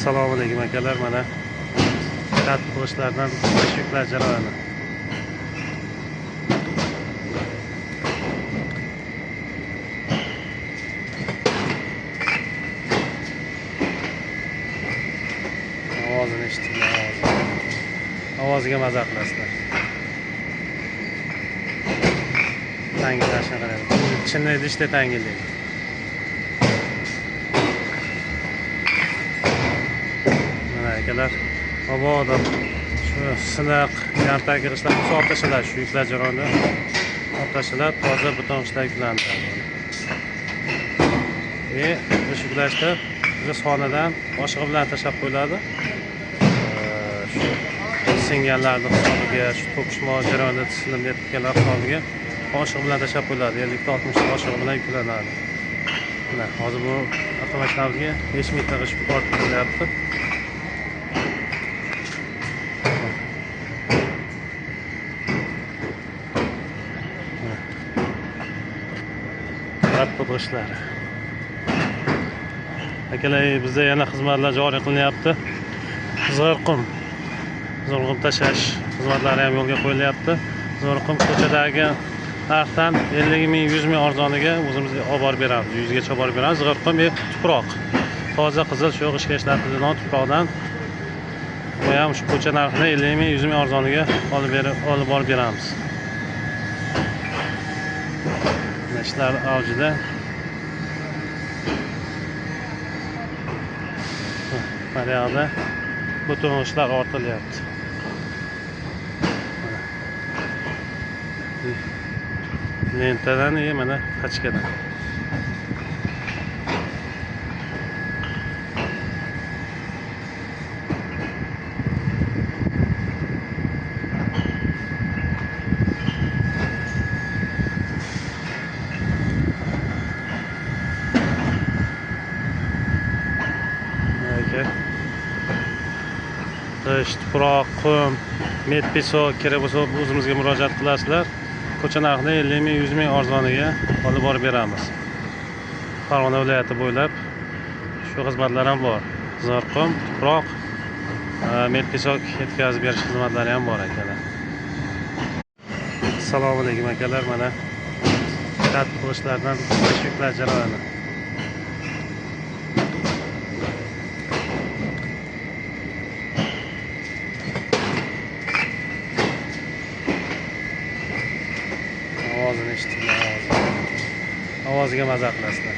Assalomu alaykum akalar, mana tadqiqotlardan tashviqlar jarayoni. Ovozini eshitdinglar, ovoziga maza qilasizlar. Tangilashni qarang. Chinni idishda tangillaydi. Akalar, mabodo shu siniq yartak kirishlar olib tashladi, shu yuklar jarayonida olib tashladi, toza buton ishlar yuklantiradi. Ish yuklashda biz xonadan boshig'i bilan tashlab qo'yiladi. Shu singanlarning hisobiga, shu to'qishma jarayonida silinib ketganlar hisobiga boshig'i bilan tashlab qo'yiladi. 50-60 boshig'i bilan yuklanadi. Mana hozir bu avtomashinamizga 5 ming tag'ish port qilyapti. To'g'rishlari. Akalar, bizda yana xizmatlar joriy qilinyapti. Zo'rqum tashash xizmatlari ham yo'lga qo'yilyapti. Zo'rqum ko'chadagi narxdan 50 ming, 100 ming arzoniga o'zimiz olib borib beramiz. 100 gacha olib borib beramiz. Zo'rqum tuproq. Toza qizil shu ishga ishlatilgan tuproqdan bu ham shu ko'cha narxini 50 ming, 100 ming arzoniga olib borib beramiz. İşler avcıda. Mariyada bütün işler ortalayapti. Lentadan iyi, mana qachkadan. Qish, tuproq, qum, met pesok kerak bo'lsa o'zimizga murojaat qilasizlar. Ko'cha narxini 50 ming, 100 ming arzoniga olib borib beramiz. Farg'ona viloyati bo'ylab shu xizmatlar ham bor. Zo'rqum, tuproq, met pesok yetkazib berish xizmatlari ham bor akalar. Assalomu alaykum akalar, mana tadqiqotlardan tashviqlar jarayoni. Ovozini eshitdinglar, ovoziga maza qilasizlar.